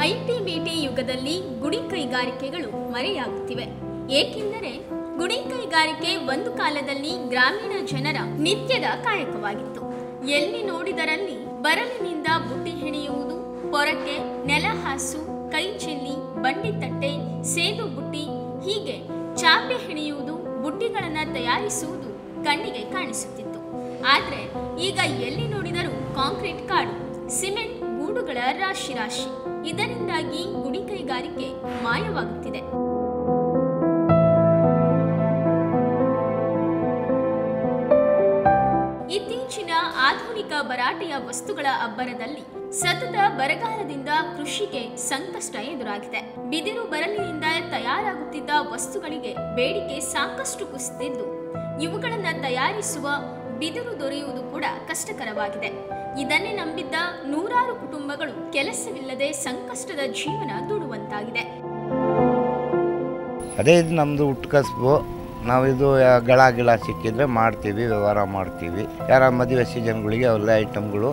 IT-BT ಯುಗದಲ್ಲಿ ಗುಡಿ ಕೈಗಾರಿಕೆಗಳು ಮರೆಯಾಗುತ್ತಿವೆ. ಏಕೆಂದರೆ ಗುಡಿ ಕೈಗಾರಿಕೆ ಒಂದು ಕಾಲದಲ್ಲಿ ಗ್ರಾಮೀಣ ಜನರ ನಿತ್ಯದ ಕಾಯಕವಾಗಿತ್ತು. ಎಲ್ಲಿ ನೋಡಿದರಲ್ಲಿ ಬರಲಿನಿಂದ ಬುಟ್ಟಿ ಹೆಣೆಯುವುದು, ಪೊರಕೆ, ನೆಲಹಾಸು, ಕೈ ಚೆಲ್ಲಿ, ಬಂಡಿ ತಟ್ಟೆ, ಸೇದು ಬುಟ್ಟಿ, ಹೀಗೆ ಚಾಪೆ ಹೆಣೆಯುವುದು, ಬುಟ್ಟಿಗಳನ್ನು ತಯಾರಿಸುವುದು ಕಣ್ಣಿಗೆ ಕಾಣಿಸುತ್ತಿತ್ತು. ಆದರೆ ಈಗ ಎಲ್ಲಿ ನೋಡಿದರೂ ಕಾಂಕ್ರೀಟ್ ಕಾಡು, ಸಿಮೆಂಟ್ ಗೂಡುಗಳ ರಾಶಿ ರಾಶಿ. ಇದರಿಂದಾಗಿ ಗುಡಿ ಕೈಗಾರಿಕೆ ಮಾಯವಾಗುತ್ತಿದೆ. ಇತ್ತೀಚಿನ ಆಧುನಿಕ ಭರಾಟೆಯ ವಸ್ತುಗಳ ಅಬ್ಬರದಲ್ಲಿ ಸತತ ಬರಗಾಲದಿಂದ ಕೃಷಿಗೆ ಸಂಕಷ್ಟ ಎದುರಾಗಿದೆ. ಬಿದಿರು ಬರಲಿನಿಂದ ತಯಾರಾಗುತ್ತಿದ್ದ ವಸ್ತುಗಳಿಗೆ ಬೇಡಿಕೆ ಸಾಕಷ್ಟು ಕುಸಿದಿದ್ದು, ಇವುಗಳನ್ನು ತಯಾರಿಸುವ ಬಿದಿರು ದೊರೆಯುವುದು ಕೂಡ ಕಷ್ಟಕರವಾಗಿದೆ. ಇದನ್ನೇ ನಂಬಿದ್ದ ನೂರಾರು ಕುಟುಂಬಗಳು ಕೆಲಸವಿಲ್ಲದೆ ಸಂಕಷ್ಟದ ಜೀವನ ದೂಡುವಂತಾಗಿದೆ. ಅದೇ ಇದು ನಮ್ಮದು ಹುಟ್ಟುಕಸಬು. ನಾವು ಇದು ಗಳ ಸಿಕ್ಕಿದ್ರೆ ಮಾಡ್ತೀವಿ, ವ್ಯವಹಾರ ಮಾಡ್ತೀವಿ. ಯಾರ ಮದುವೆ ಸೀಸನ್ಗಳಿಗೆ ಅವೆಲ್ಲ ಐಟಮ್ಗಳು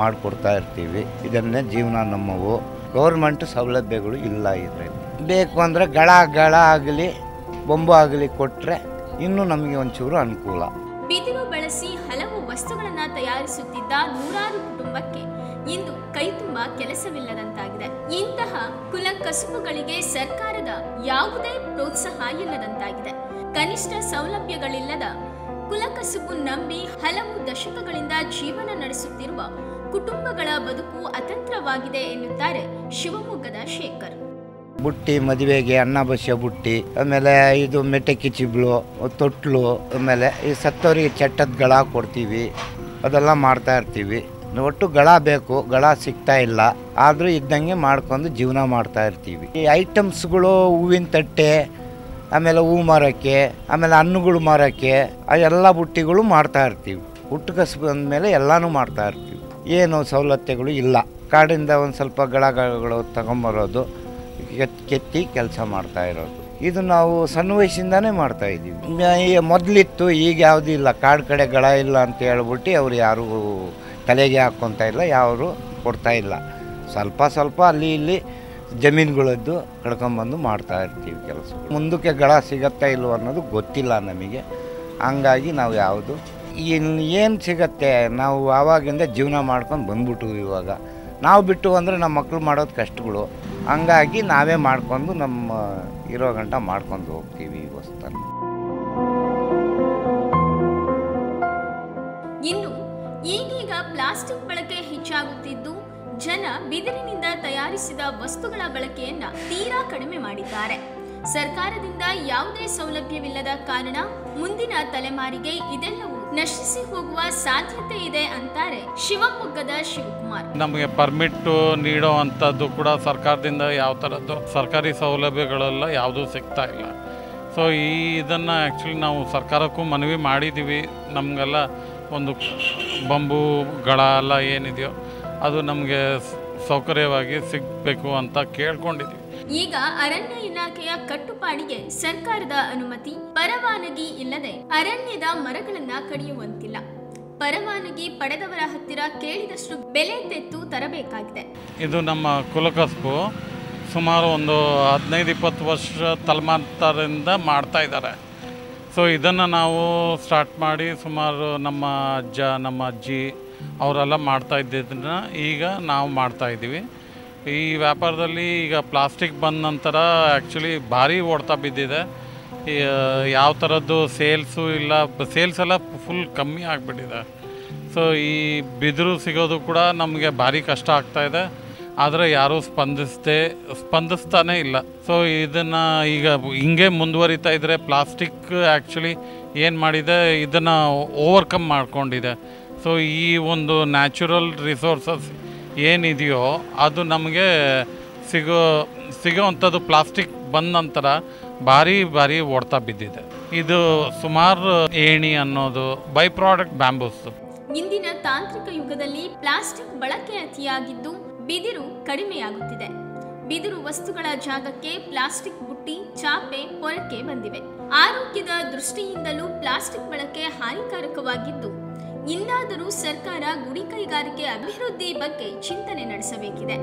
ಮಾಡಿಕೊಡ್ತಾ ಇರ್ತೀವಿ. ಇದನ್ನೇ ಜೀವನ ನಮ್ಮವು. ಗೌರ್ಮೆಂಟ್ ಸೌಲಭ್ಯಗಳು ಇಲ್ಲ. ಇದರಲ್ಲಿ ಬೇಕು ಅಂದರೆ ಗಳ ಆಗಲಿ ಬೊಂಬು ಆಗಲಿ ಕೊಟ್ಟರೆ ಇನ್ನೂ ನಮಗೆ ಒಂಚೂರು ಅನುಕೂಲ. ಬಿದಿರು ಬಳಸಿ ಹಲವು ವಸ್ತುಗಳನ್ನು ತಯಾರಿಸುತ್ತಿದ್ದ ನೂರಾರು ಕುಟುಂಬಕ್ಕೆ ಇಂದು ಕೈ ತುಂಬ ಕೆಲಸವಿಲ್ಲದಂತಾಗಿದೆ. ಇಂತಹ ಕುಲ ಕಸುಬುಗಳಿಗೆ ಸರ್ಕಾರದ ಯಾವುದೇ ಪ್ರೋತ್ಸಾಹ ಇಲ್ಲದಂತಾಗಿದೆ. ಕನಿಷ್ಠ ಸೌಲಭ್ಯಗಳಿಲ್ಲದ ಕುಲಕಸುಬು ನಂಬಿ ಹಲವು ದಶಕಗಳಿಂದ ಜೀವನ ನಡೆಸುತ್ತಿರುವ ಕುಟುಂಬಗಳ ಬದುಕು ಅತಂತ್ರವಾಗಿದೆ ಎನ್ನುತ್ತಾರೆ ಶಿವಮೊಗ್ಗದ ಶೇಖರ್. ಬುಟ್ಟಿ, ಮದುವೆಗೆ ಅನ್ನ ಬಸಿಯೋ ಬುಟ್ಟಿ, ಆಮೇಲೆ ಇದು ಮೆಟಕಿ ಚಿಬ್ಲು, ತೊಟ್ಲು, ಆಮೇಲೆ ಈ ಸತ್ತವರಿಗೆ ಚಟ್ಟದ ಗಳ ಕೊಡ್ತೀವಿ. ಅದೆಲ್ಲ ಮಾಡ್ತಾ ಇರ್ತೀವಿ. ಒಟ್ಟು ಗಳ ಬೇಕು, ಗಳ ಸಿಗ್ತಾ ಇಲ್ಲ. ಆದರೂ ಇದ್ದಂಗೆ ಮಾಡ್ಕೊಂಡು ಜೀವನ ಮಾಡ್ತಾ ಇರ್ತೀವಿ. ಈ ಐಟಮ್ಸ್ಗಳು ಹೂವಿನ ತಟ್ಟೆ, ಆಮೇಲೆ ಹೂ ಮಾರೋಕ್ಕೆ, ಆಮೇಲೆ ಹಣ್ಣುಗಳು ಮಾರೋಕ್ಕೆ, ಆ ಎಲ್ಲ ಬುಟ್ಟಿಗಳು ಮಾಡ್ತಾ ಇರ್ತೀವಿ. ಹುಟ್ಟು ಕಸಬು ಅಂದಮೇಲೆ ಎಲ್ಲನೂ ಮಾಡ್ತಾ ಇರ್ತೀವಿ. ಏನು ಸವಲತ್ತುಗಳು ಇಲ್ಲ. ಕಾಡಿಂದ ಒಂದು ಸ್ವಲ್ಪ ಗಳಗಳು ತಗೊಂಬರೋದು, ಕೆತ್ತಿ ಕೆಲಸ ಮಾಡ್ತಾ ಇರೋದು. ಇದು ನಾವು ಸಣ್ಣ ವಯಸ್ಸಿಂದಾನೇ ಮಾಡ್ತಾ ಇದ್ದೀವಿ. ಮೊದಲಿತ್ತು, ಈಗ ಯಾವುದೂ ಇಲ್ಲ. ಕಾಡು ಕಡೆ ಗಳ ಇಲ್ಲ ಅಂತ ಹೇಳ್ಬಿಟ್ಟು ಅವ್ರು ಯಾರೂ ತಲೆಗೆ ಹಾಕ್ಕೊತಾ ಇಲ್ಲ, ಯಾರು ಕೊಡ್ತಾ ಇಲ್ಲ. ಸ್ವಲ್ಪ ಅಲ್ಲಿ ಇಲ್ಲಿ ಜಮೀನುಗಳದ್ದು ಕಡ್ಕೊಂಬಂದು ಮಾಡ್ತಾ ಇರ್ತೀವಿ ಕೆಲಸ. ಮುಂದಕ್ಕೆ ಗಳ ಸಿಗತ್ತಾ ಇಲ್ವೋ ಅನ್ನೋದು ಗೊತ್ತಿಲ್ಲ ನಮಗೆ. ಹಂಗಾಗಿ ನಾವು ಯಾವುದು ಏನು ಸಿಗತ್ತೆ, ನಾವು ಆವಾಗಿಂದ ಜೀವನ ಮಾಡ್ಕೊಂಡು ಬಂದ್ಬಿಟ್ಟು ಇವಾಗ ನಾವು ಬಿಟ್ಟು ಅಂದರೆ ನಮ್ಮ ಮಕ್ಕಳು ಮಾಡೋದು ಕಷ್ಟಗಳು. ಹಂಗಾಗಿ ನಾವೇ ಮಾಡ್ಕೊಂಡು ನಮ್ಮ ಇರೋ ಗಂಟ ಮಾಡ್ಕೊಂಡು ಹೋಗ್ತೀವಿ ಈ ವಸ್ತುನ. ಇನ್ನು ಈಗೀಗ ಪ್ಲಾಸ್ಟಿಕ್ ಬಳಕೆ ಹೆಚ್ಚಾಗುತ್ತಿದ್ದು, ಜನ ಬಿದಿರಿನಿಂದ ತಯಾರಿಸಿದ ವಸ್ತುಗಳ ಬಳಕೆಯನ್ನ ತೀರಾ ಕಡಿಮೆ ಮಾಡಿದ್ದಾರೆ. ಸರ್ಕಾರದಿಂದ ಯಾವುದೇ ಸೌಲಭ್ಯವಿಲ್ಲದ ಕಾರಣ ಮುಂದಿನ ತಲೆಮಾರಿಗೆ ಇದೆಲ್ಲವೂ ನಶಿಸಿ ಹೋಗುವ ಸಾಧ್ಯತೆ ಇದೆ ಅಂತಾರೆ ಶಿವಮೊಗ್ಗದ ಶಿವಕುಮಾರ್. ನಮಗೆ ಪರ್ಮಿಟ್ ನೀಡೋ ಅಂಥದ್ದು ಕೂಡ ಸರ್ಕಾರದಿಂದ ಯಾವ ಥರದ್ದು ಸರ್ಕಾರಿ ಸೌಲಭ್ಯಗಳೆಲ್ಲ ಯಾವುದೂ ಸಿಗ್ತಾ ಇಲ್ಲ. ಸೊ ಇದನ್ನು ಆ್ಯಕ್ಚುಲಿ ನಾವು ಸರ್ಕಾರಕ್ಕೂ ಮನವಿ ಮಾಡಿದ್ದೀವಿ. ನಮಗೆಲ್ಲ ಒಂದು ಬಂಬುಗಳ ಎಲ್ಲ ಏನಿದೆಯೋ ಅದು ನಮಗೆ ಸೌಕರ್ಯವಾಗಿ ಸಿಗಬೇಕು ಅಂತ ಕೇಳ್ಕೊಂಡಿದ್ದೀವಿ. ಈಗ ಅರಣ್ಯ ಇಲಾಖೆಯ ಕಟ್ಟುಪಾಡಿಗೆ ಸರ್ಕಾರದ ಅನುಮತಿ, ಪರವಾನಗಿ ಇಲ್ಲದೆ ಅರಣ್ಯದ ಮರಗಳನ್ನ ಕಡಿಯುವಂತಿಲ್ಲ. ಪರವಾನಗಿ ಪಡೆದವರ ಹತ್ತಿರ ಕೇಳಿದಷ್ಟು ಬೆಲೆ ತೆತ್ತು ತರಬೇಕಾಗಿದೆ. ಇದು ನಮ್ಮ ಕುಲಕಸಬು. ಸುಮಾರು ಒಂದು 15-20 ವರ್ಷ ತಲೆಮಾಂತರದಿಂದ ಮಾಡ್ತಾ ಇದ್ದಾರೆ. ಸೊ ಇದನ್ನು ನಾವು ಸ್ಟಾರ್ಟ್ ಮಾಡಿ ಸುಮಾರು ನಮ್ಮ ಅಜ್ಜ, ನಮ್ಮ ಅಜ್ಜಿ ಅವರೆಲ್ಲ ಮಾಡ್ತಾ ಇದ್ದಿದ್ದನ್ನು ಈಗ ನಾವು ಮಾಡ್ತಾಯಿದ್ದೀವಿ. ಈ ವ್ಯಾಪಾರದಲ್ಲಿ ಈಗ ಪ್ಲಾಸ್ಟಿಕ್ ಬಂದ ನಂತರ ಆ್ಯಕ್ಚುಲಿ ಭಾರಿ ಹೊಡ್ತಾ ಬಿದ್ದಿದೆ. ಯಾವ ಥರದ್ದು ಸೇಲ್ಸು ಇಲ್ಲ, ಸೇಲ್ಸ್ ಎಲ್ಲ ಫುಲ್ ಕಮ್ಮಿ ಆಗಿಬಿಟ್ಟಿದೆ. ಸೊ ಈ ಬಿದಿರು ಸಿಗೋದು ಕೂಡ ನಮಗೆ ಭಾರಿ ಕಷ್ಟ ಆಗ್ತಾಯಿದೆ. ಆದರೆ ಯಾರೂ ಸ್ಪಂದಿಸ್ತಾನೇ ಇಲ್ಲ. ಸೊ ಇದನ್ನು ಈಗ ಹಿಂಗೆ ಮುಂದುವರಿತಾ ಇದ್ದರೆ ಪ್ಲಾಸ್ಟಿಕ್ ಆ್ಯಕ್ಚುಲಿ ಏನು ಮಾಡಿದೆ, ಇದನ್ನು ಓವರ್ಕಮ್ ಮಾಡ್ಕೊಂಡಿದೆ. ಸೊ ಈ ಒಂದು ನ್ಯಾಚುರಲ್ ರಿಸೋರ್ಸಸ್ ಏನಿದೆಯೋ ಅದು ನಮಗೆ ಸಿಗೋವಂಥದ್ದು ಪ್ಲಾಸ್ಟಿಕ್ ಬಂದ ನಂತರ ಭಾರಿ ಓಡ್ತಾ ಬಿದ್ದಿದೆ. ಇದು ಸುಮಾರು ಏಣಿ ಅನ್ನೋದು ಬೈ ಪ್ರಾಡಕ್ಟ್ ಬ್ಯಾಂಬೂಸ್. ಇಂದಿನ ತಾಂತ್ರಿಕ ಯುಗದಲ್ಲಿ ಪ್ಲಾಸ್ಟಿಕ್ ಬಳಕೆ ಅತಿಯಾಗಿದ್ದು ಬಿದಿರು ಕಡಿಮೆಯಾಗುತ್ತಿದೆ. ಬಿದಿರು ವಸ್ತುಗಳ ಜಾಗಕ್ಕೆ ಪ್ಲಾಸ್ಟಿಕ್ ಬುಟ್ಟಿ, ಚಾಪೆ, ಪೊರಕೆ ಬಂದಿವೆ. ಆರೋಗ್ಯದ ದೃಷ್ಟಿಯಿಂದಲೂ ಪ್ಲಾಸ್ಟಿಕ್ ಬಳಕೆ ಹಾನಿಕಾರಕವಾಗಿದ್ದು, ಇನ್ನಾದರೂ ಸರ್ಕಾರ ಗುಡಿ ಕೈಗಾರಿಕೆ ಅಭಿವೃದ್ಧಿ ಬಗ್ಗೆ ಚಿಂತನೆ ನಡೆಸಬೇಕಿದೆ.